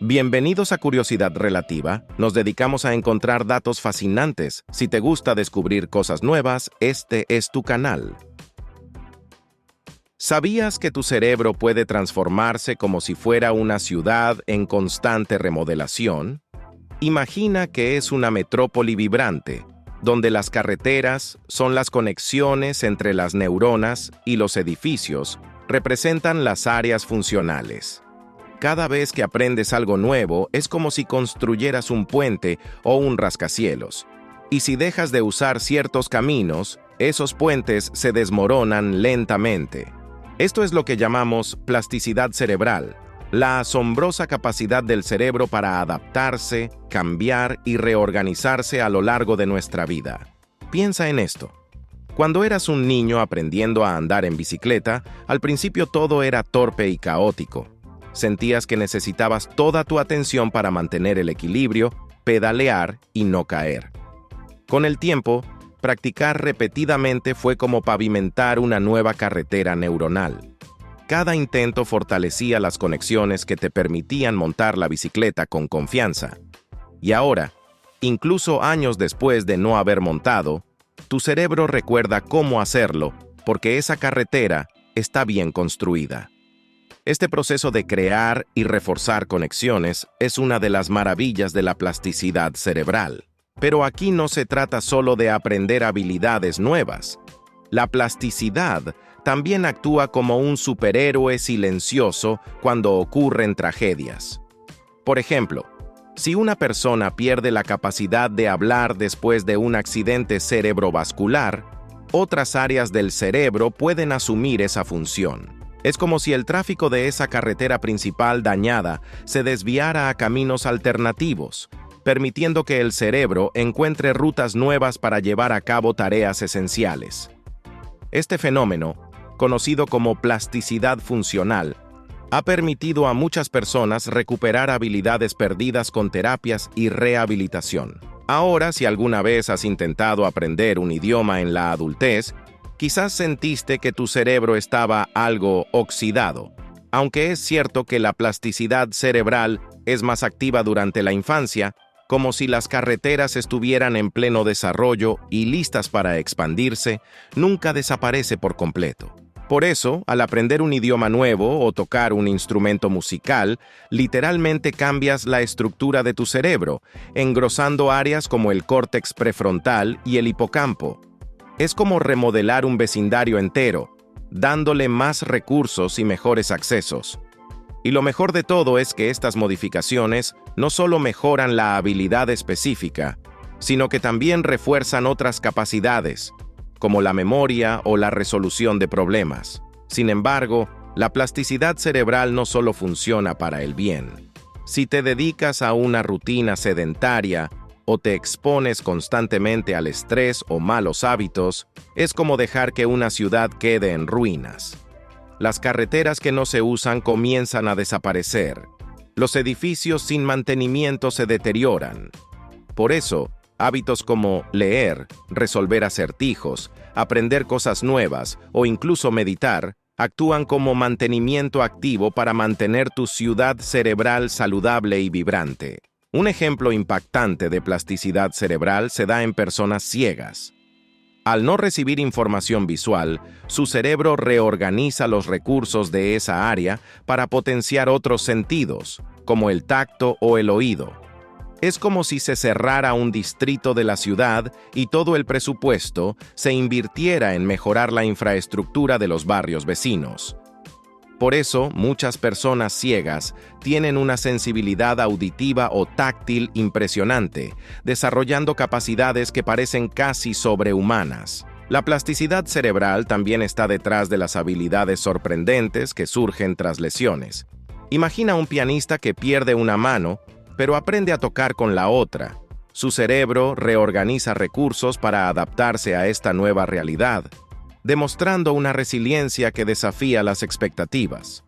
Bienvenidos a Curiosidad Relativa. Nos dedicamos a encontrar datos fascinantes. Si te gusta descubrir cosas nuevas, este es tu canal. ¿Sabías que tu cerebro puede transformarse como si fuera una ciudad en constante remodelación? Imagina que es una metrópoli vibrante, donde las carreteras son las conexiones entre las neuronas y los edificios, representan las áreas funcionales. Cada vez que aprendes algo nuevo, es como si construyeras un puente o un rascacielos. Y si dejas de usar ciertos caminos, esos puentes se desmoronan lentamente. Esto es lo que llamamos plasticidad cerebral, la asombrosa capacidad del cerebro para adaptarse, cambiar y reorganizarse a lo largo de nuestra vida. Piensa en esto. Cuando eras un niño aprendiendo a andar en bicicleta, al principio todo era torpe y caótico. Sentías que necesitabas toda tu atención para mantener el equilibrio, pedalear y no caer. Con el tiempo, practicar repetidamente fue como pavimentar una nueva carretera neuronal. Cada intento fortalecía las conexiones que te permitían montar la bicicleta con confianza. Y ahora, incluso años después de no haber montado, tu cerebro recuerda cómo hacerlo porque esa carretera está bien construida. Este proceso de crear y reforzar conexiones es una de las maravillas de la plasticidad cerebral. Pero aquí no se trata solo de aprender habilidades nuevas. La plasticidad también actúa como un superhéroe silencioso cuando ocurren tragedias. Por ejemplo, si una persona pierde la capacidad de hablar después de un accidente cerebrovascular, otras áreas del cerebro pueden asumir esa función. Es como si el tráfico de esa carretera principal dañada se desviara a caminos alternativos, permitiendo que el cerebro encuentre rutas nuevas para llevar a cabo tareas esenciales. Este fenómeno, conocido como plasticidad funcional, ha permitido a muchas personas recuperar habilidades perdidas con terapias y rehabilitación. Ahora, si alguna vez has intentado aprender un idioma en la adultez, quizás sentiste que tu cerebro estaba algo oxidado. Aunque es cierto que la plasticidad cerebral es más activa durante la infancia, como si las carreteras estuvieran en pleno desarrollo y listas para expandirse, nunca desaparece por completo. Por eso, al aprender un idioma nuevo o tocar un instrumento musical, literalmente cambias la estructura de tu cerebro, engrosando áreas como el córtex prefrontal y el hipocampo. Es como remodelar un vecindario entero, dándole más recursos y mejores accesos. Y lo mejor de todo es que estas modificaciones no solo mejoran la habilidad específica, sino que también refuerzan otras capacidades, como la memoria o la resolución de problemas. Sin embargo, la plasticidad cerebral no solo funciona para el bien. Si te dedicas a una rutina sedentaria o te expones constantemente al estrés o malos hábitos, es como dejar que una ciudad quede en ruinas. Las carreteras que no se usan comienzan a desaparecer. Los edificios sin mantenimiento se deterioran. Por eso, hábitos como leer, resolver acertijos, aprender cosas nuevas o incluso meditar actúan como mantenimiento activo para mantener tu ciudad cerebral saludable y vibrante. Un ejemplo impactante de plasticidad cerebral se da en personas ciegas. Al no recibir información visual, su cerebro reorganiza los recursos de esa área para potenciar otros sentidos, como el tacto o el oído. Es como si se cerrara un distrito de la ciudad y todo el presupuesto se invirtiera en mejorar la infraestructura de los barrios vecinos. Por eso, muchas personas ciegas tienen una sensibilidad auditiva o táctil impresionante, desarrollando capacidades que parecen casi sobrehumanas. La plasticidad cerebral también está detrás de las habilidades sorprendentes que surgen tras lesiones. Imagina un pianista que pierde una mano, pero aprende a tocar con la otra. Su cerebro reorganiza recursos para adaptarse a esta nueva realidad, demostrando una resiliencia que desafía las expectativas.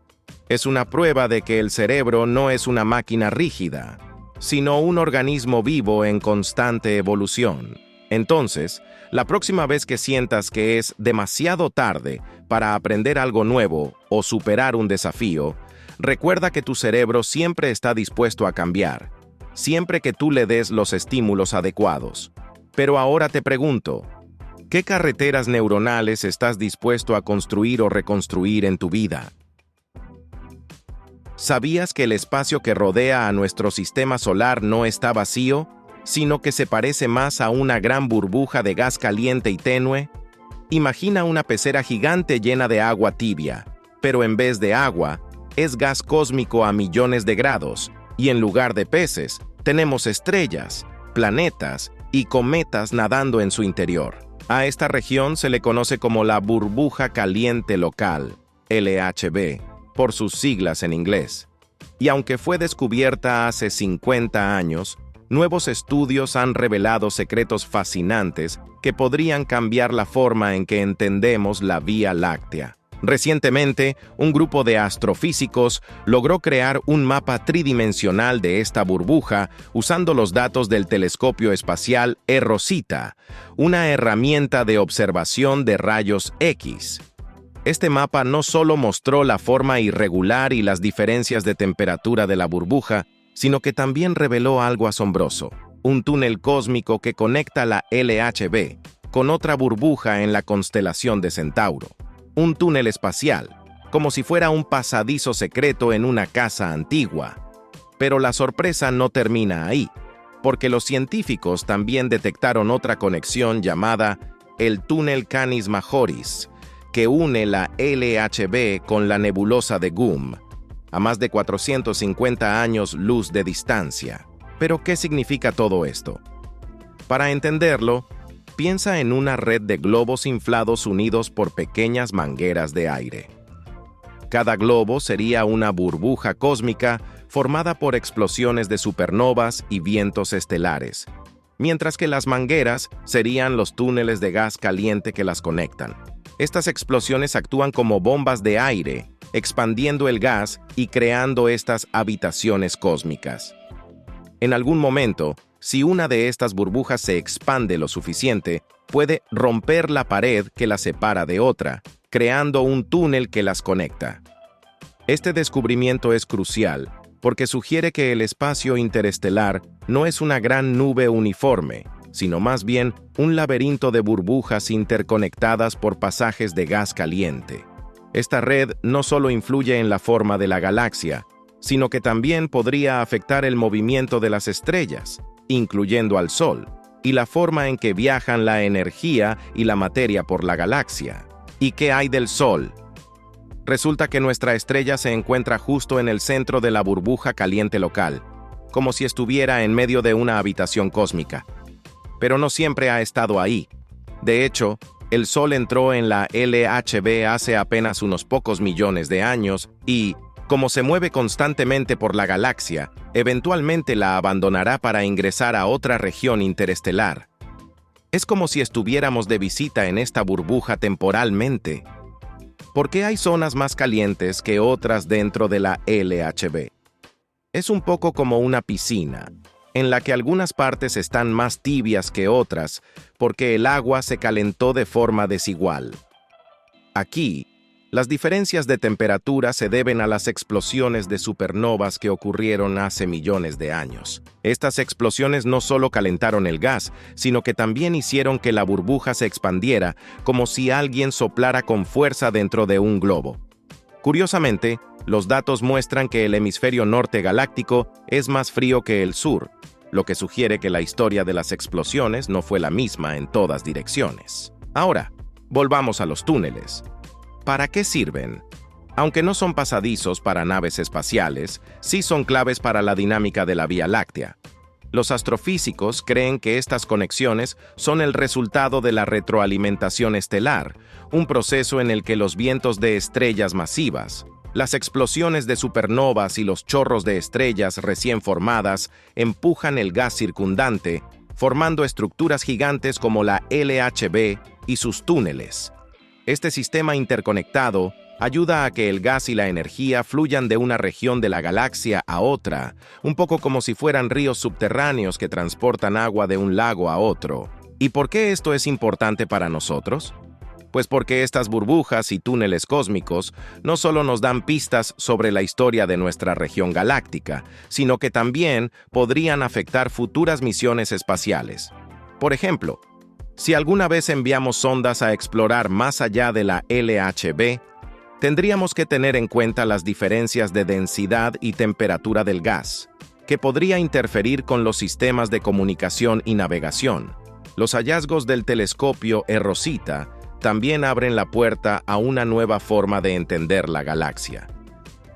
Es una prueba de que el cerebro no es una máquina rígida, sino un organismo vivo en constante evolución. Entonces, la próxima vez que sientas que es demasiado tarde para aprender algo nuevo o superar un desafío, Recuerda que tu cerebro siempre está dispuesto a cambiar, siempre que tú le des los estímulos adecuados. Pero ahora te pregunto, ¿qué carreteras neuronales estás dispuesto a construir o reconstruir en tu vida? ¿Sabías que el espacio que rodea a nuestro sistema solar no está vacío, sino que se parece más a una gran burbuja de gas caliente y tenue? Imagina una pecera gigante llena de agua tibia, pero en vez de agua, es gas cósmico a millones de grados, y en lugar de peces, tenemos estrellas, planetas y cometas nadando en su interior. A esta región se le conoce como la burbuja caliente local, LHB, por sus siglas en inglés. Y aunque fue descubierta hace 50 años, nuevos estudios han revelado secretos fascinantes que podrían cambiar la forma en que entendemos la Vía Láctea. Recientemente, un grupo de astrofísicos logró crear un mapa tridimensional de esta burbuja usando los datos del telescopio espacial eROSITA, una herramienta de observación de rayos X. Este mapa no solo mostró la forma irregular y las diferencias de temperatura de la burbuja, sino que también reveló algo asombroso: un túnel cósmico que conecta la LHB con otra burbuja en la constelación de Centauro. Un túnel espacial, como si fuera un pasadizo secreto en una casa antigua. Pero la sorpresa no termina ahí, porque los científicos también detectaron otra conexión llamada el túnel Canis Majoris, que une la LHB con la nebulosa de GUM, a más de 450 años luz de distancia. ¿Pero qué significa todo esto? Para entenderlo, piensa en una red de globos inflados unidos por pequeñas mangueras de aire. Cada globo sería una burbuja cósmica formada por explosiones de supernovas y vientos estelares, mientras que las mangueras serían los túneles de gas caliente que las conectan. Estas explosiones actúan como bombas de aire, expandiendo el gas y creando estas habitaciones cósmicas. En algún momento, si una de estas burbujas se expande lo suficiente, puede romper la pared que las separa de otra, creando un túnel que las conecta. Este descubrimiento es crucial porque sugiere que el espacio interestelar no es una gran nube uniforme, sino más bien un laberinto de burbujas interconectadas por pasajes de gas caliente. Esta red no solo influye en la forma de la galaxia, sino que también podría afectar el movimiento de las estrellas, incluyendo al Sol, y la forma en que viajan la energía y la materia por la galaxia. ¿Y qué hay del Sol? Resulta que nuestra estrella se encuentra justo en el centro de la burbuja caliente local, como si estuviera en medio de una habitación cósmica. Pero no siempre ha estado ahí. De hecho, el Sol entró en la LHB hace apenas unos pocos millones de años y, como se mueve constantemente por la galaxia, eventualmente la abandonará para ingresar a otra región interestelar. Es como si estuviéramos de visita en esta burbuja temporalmente. ¿Por qué hay zonas más calientes que otras dentro de la LHB? Es un poco como una piscina, en la que algunas partes están más tibias que otras porque el agua se calentó de forma desigual. Aquí, las diferencias de temperatura se deben a las explosiones de supernovas que ocurrieron hace millones de años. Estas explosiones no solo calentaron el gas, sino que también hicieron que la burbuja se expandiera como si alguien soplara con fuerza dentro de un globo. Curiosamente, los datos muestran que el hemisferio norte galáctico es más frío que el sur, lo que sugiere que la historia de las explosiones no fue la misma en todas direcciones. Ahora, volvamos a los túneles. ¿Para qué sirven? Aunque no son pasadizos para naves espaciales, sí son claves para la dinámica de la Vía Láctea. Los astrofísicos creen que estas conexiones son el resultado de la retroalimentación estelar, un proceso en el que los vientos de estrellas masivas, las explosiones de supernovas y los chorros de estrellas recién formadas empujan el gas circundante, formando estructuras gigantes como la LHB y sus túneles. Este sistema interconectado ayuda a que el gas y la energía fluyan de una región de la galaxia a otra, un poco como si fueran ríos subterráneos que transportan agua de un lago a otro. ¿Y por qué esto es importante para nosotros? Pues porque estas burbujas y túneles cósmicos no solo nos dan pistas sobre la historia de nuestra región galáctica, sino que también podrían afectar futuras misiones espaciales. Por ejemplo, si alguna vez enviamos sondas a explorar más allá de la LHB, tendríamos que tener en cuenta las diferencias de densidad y temperatura del gas, que podría interferir con los sistemas de comunicación y navegación. Los hallazgos del telescopio Rosita también abren la puerta a una nueva forma de entender la galaxia.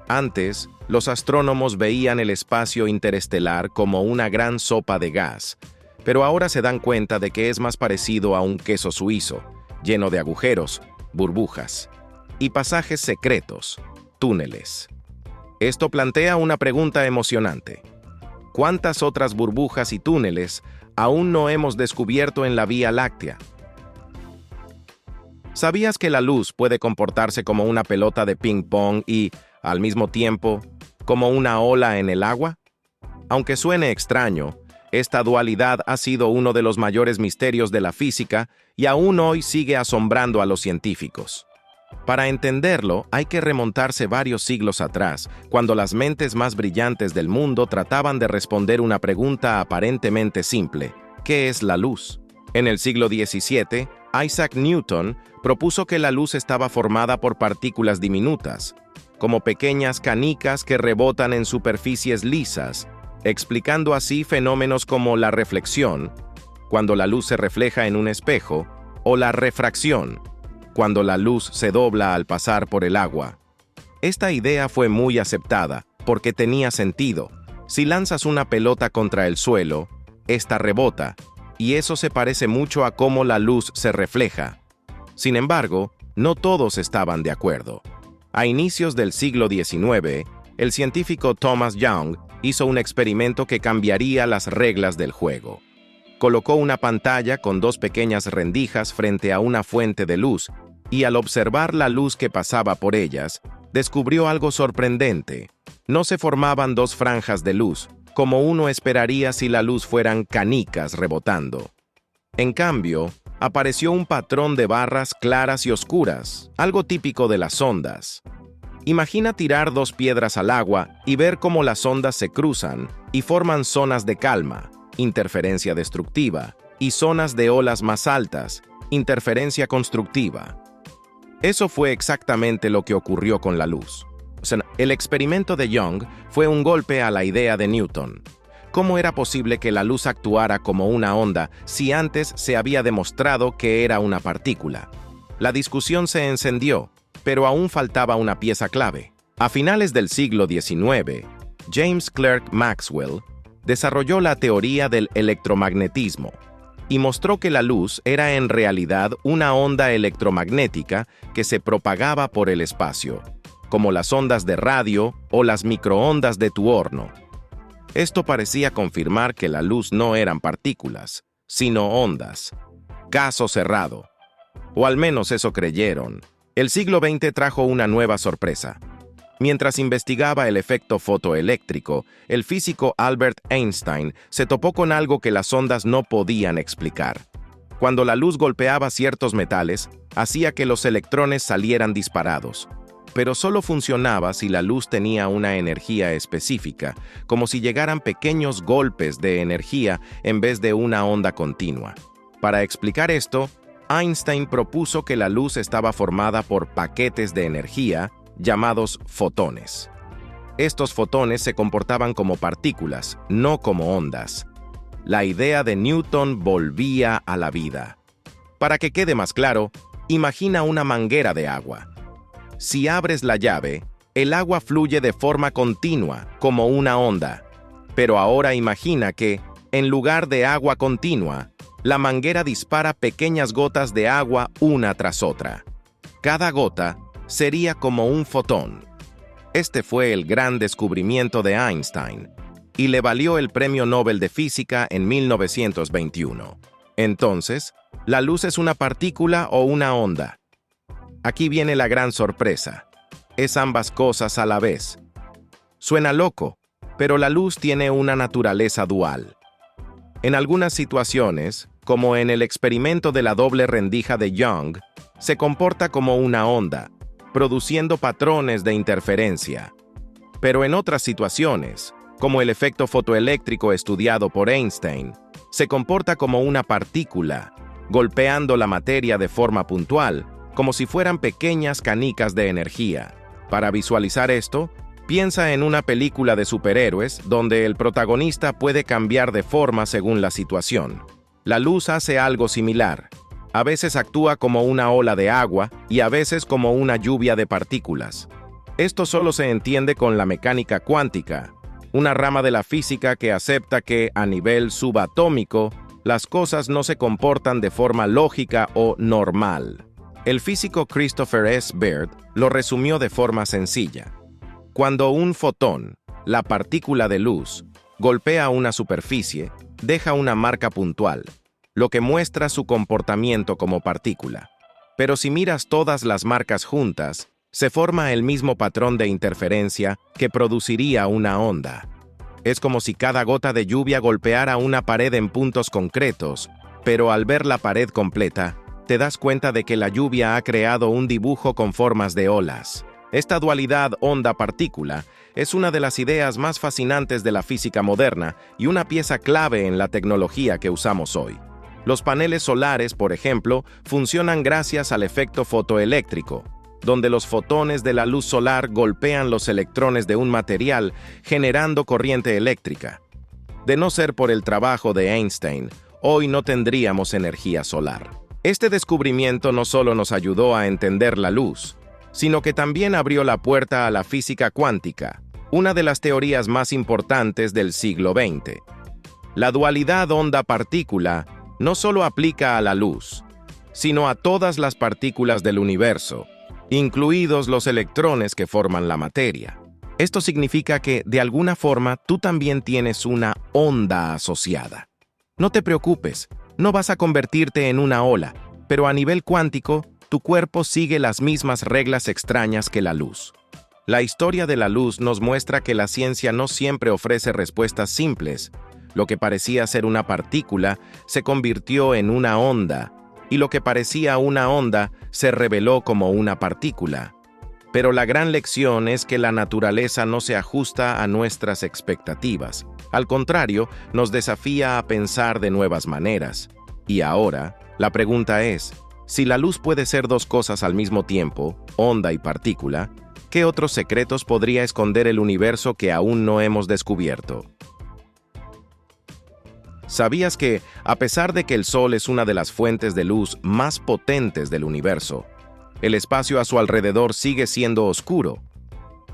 Antes, los astrónomos veían el espacio interestelar como una gran sopa de gas, pero ahora se dan cuenta de que es más parecido a un queso suizo, lleno de agujeros, burbujas y pasajes secretos, túneles. Esto plantea una pregunta emocionante. ¿Cuántas otras burbujas y túneles aún no hemos descubierto en la Vía Láctea? ¿Sabías que la luz puede comportarse como una pelota de ping-pong y, al mismo tiempo, como una ola en el agua? Aunque suene extraño, esta dualidad ha sido uno de los mayores misterios de la física y aún hoy sigue asombrando a los científicos. Para entenderlo, hay que remontarse varios siglos atrás, cuando las mentes más brillantes del mundo trataban de responder una pregunta aparentemente simple: ¿qué es la luz? En el siglo XVII, Isaac Newton propuso que la luz estaba formada por partículas diminutas, como pequeñas canicas que rebotan en superficies lisas, explicando así fenómenos como la reflexión, cuando la luz se refleja en un espejo, o la refracción, cuando la luz se dobla al pasar por el agua. Esta idea fue muy aceptada, porque tenía sentido. Si lanzas una pelota contra el suelo, esta rebota, y eso se parece mucho a cómo la luz se refleja. Sin embargo, no todos estaban de acuerdo. A inicios del siglo XIX, el científico Thomas Young hizo un experimento que cambiaría las reglas del juego. Colocó una pantalla con dos pequeñas rendijas frente a una fuente de luz, y al observar la luz que pasaba por ellas, descubrió algo sorprendente. No se formaban dos franjas de luz, como uno esperaría si la luz fueran canicas rebotando. En cambio, apareció un patrón de barras claras y oscuras, algo típico de las ondas. Imagina tirar dos piedras al agua y ver cómo las ondas se cruzan y forman zonas de calma, interferencia destructiva, y zonas de olas más altas, interferencia constructiva. Eso fue exactamente lo que ocurrió con la luz. El experimento de Young fue un golpe a la idea de Newton. ¿Cómo era posible que la luz actuara como una onda si antes se había demostrado que era una partícula? La discusión se encendió, pero aún faltaba una pieza clave. A finales del siglo XIX, James Clerk Maxwell desarrolló la teoría del electromagnetismo y mostró que la luz era en realidad una onda electromagnética que se propagaba por el espacio, como las ondas de radio o las microondas de tu horno. Esto parecía confirmar que la luz no eran partículas, sino ondas. Caso cerrado. O al menos eso creyeron. El siglo XX trajo una nueva sorpresa. Mientras investigaba el efecto fotoeléctrico, el físico Albert Einstein se topó con algo que las ondas no podían explicar. Cuando la luz golpeaba ciertos metales, hacía que los electrones salieran disparados. Pero solo funcionaba si la luz tenía una energía específica, como si llegaran pequeños golpes de energía en vez de una onda continua. Para explicar esto, Einstein propuso que la luz estaba formada por paquetes de energía llamados fotones. Estos fotones se comportaban como partículas, no como ondas. La idea de Newton volvía a la vida. Para que quede más claro, imagina una manguera de agua. Si abres la llave, el agua fluye de forma continua, como una onda. Pero ahora imagina que, en lugar de agua continua, la manguera dispara pequeñas gotas de agua una tras otra. Cada gota sería como un fotón. Este fue el gran descubrimiento de Einstein, y le valió el Premio Nobel de Física en 1921. Entonces, ¿la luz es una partícula o una onda? Aquí viene la gran sorpresa. Es ambas cosas a la vez. Suena loco, pero la luz tiene una naturaleza dual. En algunas situaciones, como en el experimento de la doble rendija de Young, se comporta como una onda, produciendo patrones de interferencia. Pero en otras situaciones, como el efecto fotoeléctrico estudiado por Einstein, se comporta como una partícula, golpeando la materia de forma puntual, como si fueran pequeñas canicas de energía. Para visualizar esto, piensa en una película de superhéroes donde el protagonista puede cambiar de forma según la situación. La luz hace algo similar. A veces actúa como una ola de agua y a veces como una lluvia de partículas. Esto solo se entiende con la mecánica cuántica, una rama de la física que acepta que, a nivel subatómico, las cosas no se comportan de forma lógica o normal. El físico Christopher S. Baird lo resumió de forma sencilla. Cuando un fotón, la partícula de luz, golpea una superficie, deja una marca puntual, lo que muestra su comportamiento como partícula. Pero si miras todas las marcas juntas, se forma el mismo patrón de interferencia que produciría una onda. Es como si cada gota de lluvia golpeara una pared en puntos concretos, pero al ver la pared completa, te das cuenta de que la lluvia ha creado un dibujo con formas de olas. Esta dualidad onda-partícula es una de las ideas más fascinantes de la física moderna y una pieza clave en la tecnología que usamos hoy. Los paneles solares, por ejemplo, funcionan gracias al efecto fotoeléctrico, donde los fotones de la luz solar golpean los electrones de un material, generando corriente eléctrica. De no ser por el trabajo de Einstein, hoy no tendríamos energía solar. Este descubrimiento no solo nos ayudó a entender la luz, sino que también abrió la puerta a la física cuántica, una de las teorías más importantes del siglo XX. La dualidad onda-partícula no solo aplica a la luz, sino a todas las partículas del universo, incluidos los electrones que forman la materia. Esto significa que, de alguna forma, tú también tienes una onda asociada. No te preocupes, no vas a convertirte en una ola, pero a nivel cuántico, tu cuerpo sigue las mismas reglas extrañas que la luz. La historia de la luz nos muestra que la ciencia no siempre ofrece respuestas simples. Lo que parecía ser una partícula se convirtió en una onda, y lo que parecía una onda se reveló como una partícula. Pero la gran lección es que la naturaleza no se ajusta a nuestras expectativas. Al contrario, nos desafía a pensar de nuevas maneras. Y ahora, la pregunta es, si la luz puede ser dos cosas al mismo tiempo, onda y partícula, ¿qué otros secretos podría esconder el universo que aún no hemos descubierto? ¿Sabías que, a pesar de que el Sol es una de las fuentes de luz más potentes del universo, el espacio a su alrededor sigue siendo oscuro?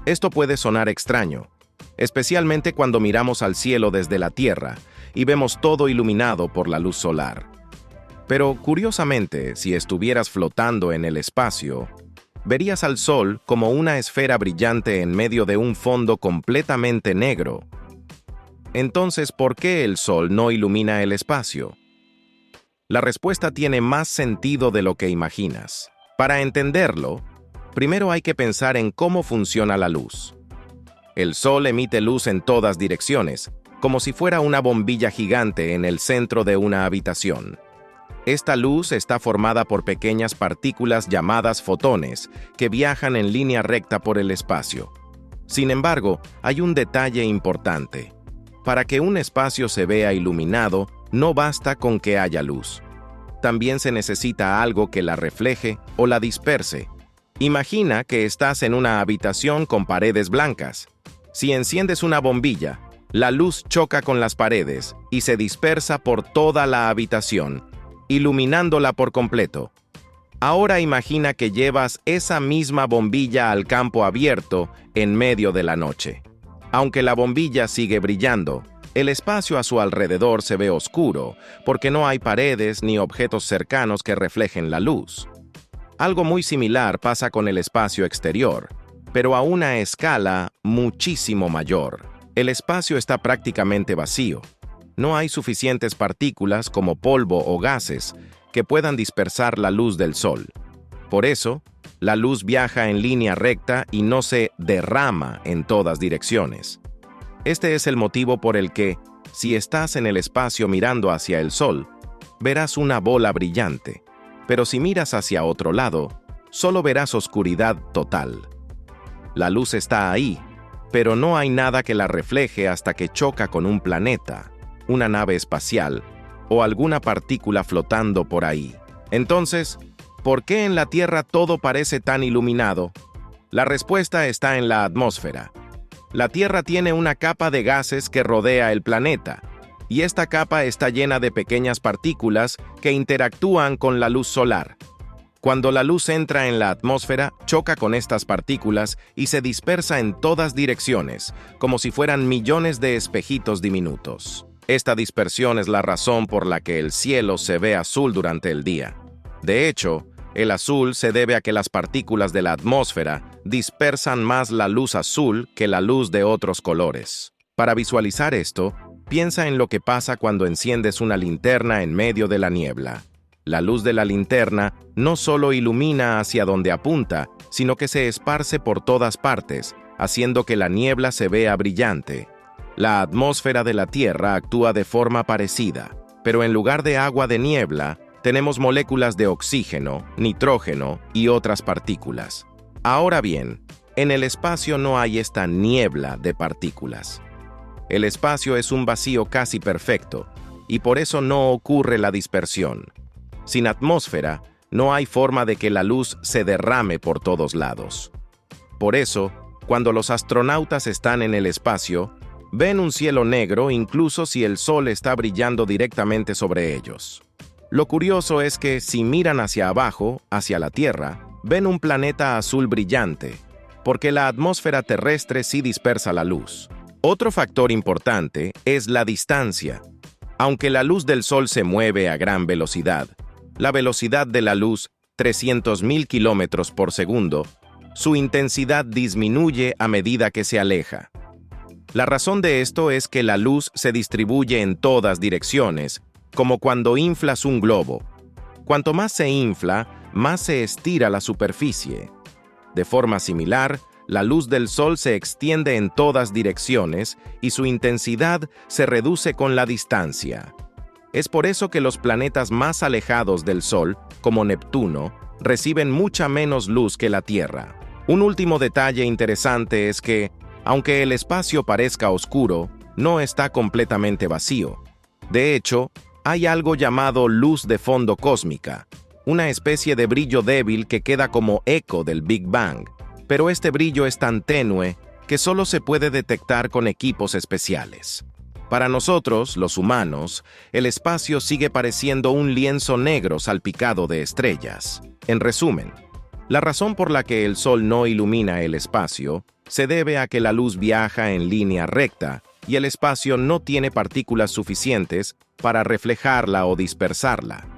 Esto puede sonar extraño, especialmente cuando miramos al cielo desde la Tierra y vemos todo iluminado por la luz solar. Pero, curiosamente, si estuvieras flotando en el espacio, verías al Sol como una esfera brillante en medio de un fondo completamente negro. Entonces, ¿por qué el Sol no ilumina el espacio? La respuesta tiene más sentido de lo que imaginas. Para entenderlo, primero hay que pensar en cómo funciona la luz. El Sol emite luz en todas direcciones, como si fuera una bombilla gigante en el centro de una habitación. Esta luz está formada por pequeñas partículas llamadas fotones que viajan en línea recta por el espacio. Sin embargo, hay un detalle importante. Para que un espacio se vea iluminado, no basta con que haya luz. También se necesita algo que la refleje o la disperse. Imagina que estás en una habitación con paredes blancas. Si enciendes una bombilla, la luz choca con las paredes y se dispersa por toda la habitación, iluminándola por completo. Ahora imagina que llevas esa misma bombilla al campo abierto en medio de la noche. Aunque la bombilla sigue brillando, el espacio a su alrededor se ve oscuro porque no hay paredes ni objetos cercanos que reflejen la luz. Algo muy similar pasa con el espacio exterior, pero a una escala muchísimo mayor. El espacio está prácticamente vacío. No hay suficientes partículas como polvo o gases que puedan dispersar la luz del Sol. Por eso, la luz viaja en línea recta y no se derrama en todas direcciones. Este es el motivo por el que, si estás en el espacio mirando hacia el Sol, verás una bola brillante. pero si miras hacia otro lado, solo verás oscuridad total. La luz está ahí, pero no hay nada que la refleje hasta que choca con un planeta, una nave espacial o alguna partícula flotando por ahí. Entonces, ¿por qué en la Tierra todo parece tan iluminado? La respuesta está en la atmósfera. La Tierra tiene una capa de gases que rodea el planeta, y esta capa está llena de pequeñas partículas que interactúan con la luz solar. Cuando la luz entra en la atmósfera, choca con estas partículas y se dispersa en todas direcciones, como si fueran millones de espejitos diminutos. Esta dispersión es la razón por la que el cielo se ve azul durante el día. De hecho, el azul se debe a que las partículas de la atmósfera dispersan más la luz azul que la luz de otros colores. Para visualizar esto, piensa en lo que pasa cuando enciendes una linterna en medio de la niebla. La luz de la linterna no solo ilumina hacia donde apunta, sino que se esparce por todas partes, haciendo que la niebla se vea brillante. La atmósfera de la Tierra actúa de forma parecida, pero en lugar de agua de niebla, tenemos moléculas de oxígeno, nitrógeno y otras partículas. Ahora bien, en el espacio no hay esta niebla de partículas. El espacio es un vacío casi perfecto, y por eso no ocurre la dispersión. Sin atmósfera, no hay forma de que la luz se derrame por todos lados. Por eso, cuando los astronautas están en el espacio, ven un cielo negro incluso si el sol está brillando directamente sobre ellos. Lo curioso es que si miran hacia abajo, hacia la Tierra, ven un planeta azul brillante, porque la atmósfera terrestre sí dispersa la luz. Otro factor importante es la distancia. Aunque la luz del sol se mueve a gran velocidad, la velocidad de la luz, 300.000 kilómetros por segundo, su intensidad disminuye a medida que se aleja. La razón de esto es que la luz se distribuye en todas direcciones, como cuando inflas un globo. Cuanto más se infla, más se estira la superficie. De forma similar, la luz del sol se extiende en todas direcciones y su intensidad se reduce con la distancia. Es por eso que los planetas más alejados del Sol, como Neptuno, reciben mucha menos luz que la Tierra. Un último detalle interesante es que, aunque el espacio parezca oscuro, no está completamente vacío. De hecho, hay algo llamado luz de fondo cósmica, una especie de brillo débil que queda como eco del Big Bang, pero este brillo es tan tenue que solo se puede detectar con equipos especiales. Para nosotros, los humanos, el espacio sigue pareciendo un lienzo negro salpicado de estrellas. En resumen, la razón por la que el Sol no ilumina el espacio se debe a que la luz viaja en línea recta y el espacio no tiene partículas suficientes para reflejarla o dispersarla.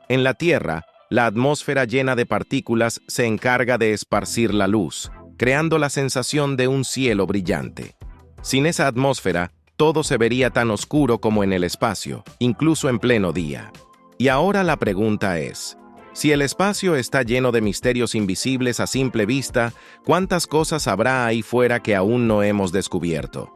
En la Tierra, la atmósfera llena de partículas se encarga de esparcir la luz, creando la sensación de un cielo brillante. Sin esa atmósfera, todo se vería tan oscuro como en el espacio, incluso en pleno día. Y ahora la pregunta es, si el espacio está lleno de misterios invisibles a simple vista, ¿cuántas cosas habrá ahí fuera que aún no hemos descubierto?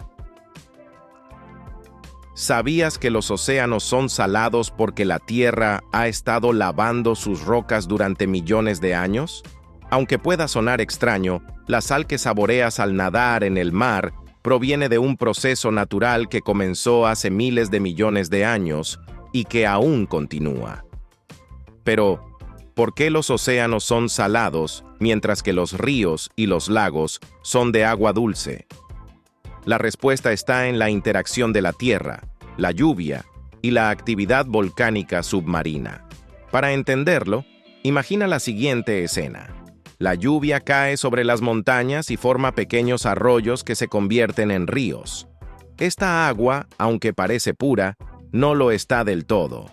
¿Sabías que los océanos son salados porque la Tierra ha estado lavando sus rocas durante millones de años? Aunque pueda sonar extraño, la sal que saboreas al nadar en el mar proviene de un proceso natural que comenzó hace miles de millones de años y que aún continúa. Pero, ¿por qué los océanos son salados mientras que los ríos y los lagos son de agua dulce? La respuesta está en la interacción de la Tierra, la lluvia y la actividad volcánica submarina. Para entenderlo, imagina la siguiente escena. La lluvia cae sobre las montañas y forma pequeños arroyos que se convierten en ríos. Esta agua, aunque parece pura, no lo está del todo.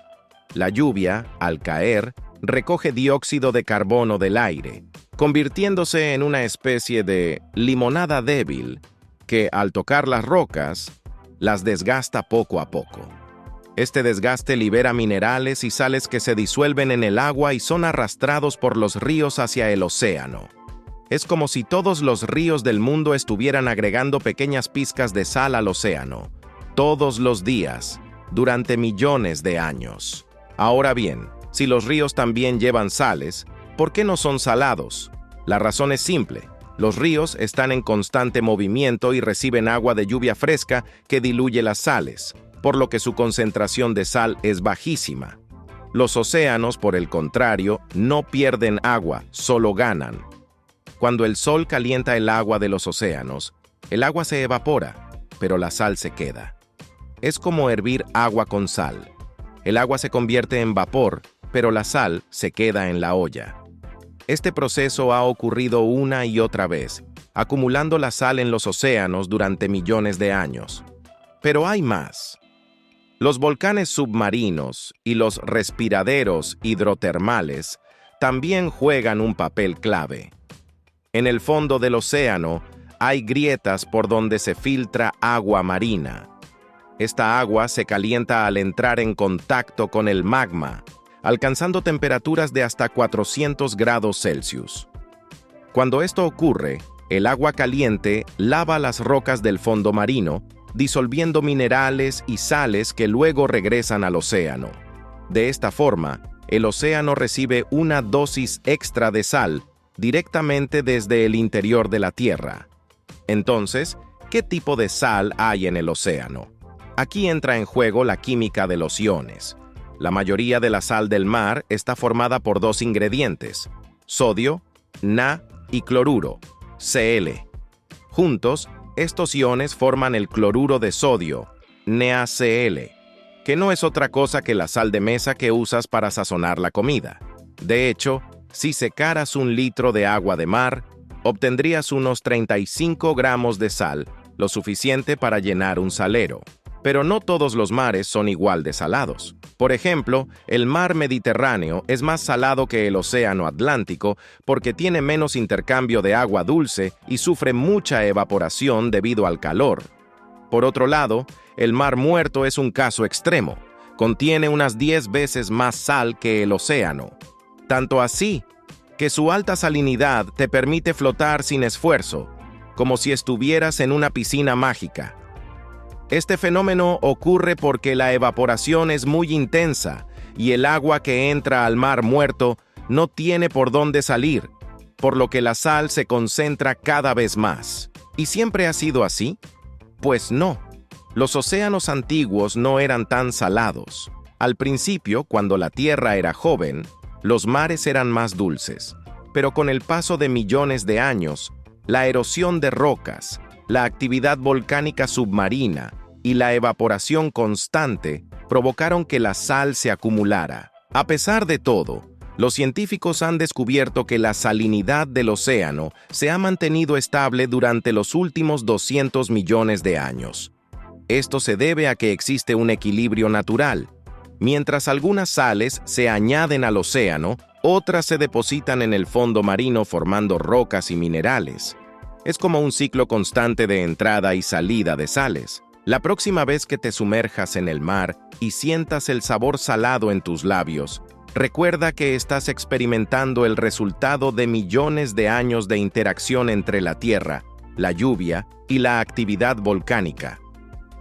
La lluvia, al caer, recoge dióxido de carbono del aire, convirtiéndose en una especie de limonada débil que, al tocar las rocas, las desgasta poco a poco. Este desgaste libera minerales y sales que se disuelven en el agua y son arrastrados por los ríos hacia el océano. Es como si todos los ríos del mundo estuvieran agregando pequeñas pizcas de sal al océano, todos los días, durante millones de años. Ahora bien, Si los ríos también llevan sales, ¿por qué no son salados? La razón es simple. Los ríos están en constante movimiento y reciben agua de lluvia fresca que diluye las sales, por lo que su concentración de sal es bajísima. Los océanos, por el contrario, no pierden agua, solo ganan. Cuando el sol calienta el agua de los océanos, el agua se evapora, pero la sal se queda. Es como hervir agua con sal. El agua se convierte en vapor, pero la sal se queda en la olla. Este proceso ha ocurrido una y otra vez, acumulando la sal en los océanos durante millones de años. Pero hay más. Los volcanes submarinos y los respiraderos hidrotermales también juegan un papel clave. En el fondo del océano hay grietas por donde se filtra agua marina. Esta agua se calienta al entrar en contacto con el magma, alcanzando temperaturas de hasta 400 grados Celsius. Cuando esto ocurre, el agua caliente lava las rocas del fondo marino, disolviendo minerales y sales que luego regresan al océano. De esta forma, el océano recibe una dosis extra de sal directamente desde el interior de la Tierra. Entonces, ¿qué tipo de sal hay en el océano? Aquí entra en juego la química de los iones. La mayoría de la sal del mar está formada por dos ingredientes: sodio, Na y cloruro, Cl. Juntos, estos iones forman el cloruro de sodio, NaCl, que no es otra cosa que la sal de mesa que usas para sazonar la comida. De hecho, si secaras 1 litro de agua de mar, obtendrías unos 35 gramos de sal, lo suficiente para llenar un salero. Pero no todos los mares son igual de salados. Por ejemplo, el mar Mediterráneo es más salado que el océano Atlántico porque tiene menos intercambio de agua dulce y sufre mucha evaporación debido al calor. Por otro lado, el mar Muerto es un caso extremo. Contiene unas 10 veces más sal que el océano. Tanto así que su alta salinidad te permite flotar sin esfuerzo, como si estuvieras en una piscina mágica. Este fenómeno ocurre porque la evaporación es muy intensa y el agua que entra al mar Muerto no tiene por dónde salir, por lo que la sal se concentra cada vez más. ¿Y siempre ha sido así? Pues no. Los océanos antiguos no eran tan salados. Al principio, cuando la Tierra era joven, los mares eran más dulces. Pero con el paso de millones de años, la erosión de rocas, la actividad volcánica submarina y la evaporación constante provocaron que la sal se acumulara. A pesar de todo, los científicos han descubierto que la salinidad del océano se ha mantenido estable durante los últimos 200 millones de años. Esto se debe a que existe un equilibrio natural. Mientras algunas sales se añaden al océano, otras se depositan en el fondo marino formando rocas y minerales. Es como un ciclo constante de entrada y salida de sales. La próxima vez que te sumerjas en el mar y sientas el sabor salado en tus labios, recuerda que estás experimentando el resultado de millones de años de interacción entre la tierra, la lluvia y la actividad volcánica.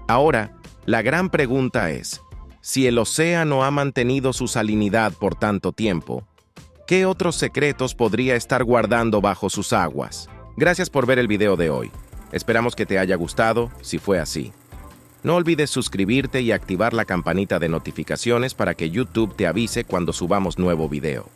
Ahora, la gran pregunta es, si el océano ha mantenido su salinidad por tanto tiempo, ¿qué otros secretos podría estar guardando bajo sus aguas? Gracias por ver el video de hoy. Esperamos que te haya gustado, si fue así. No olvides suscribirte y activar la campanita de notificaciones para que YouTube te avise cuando subamos nuevo video.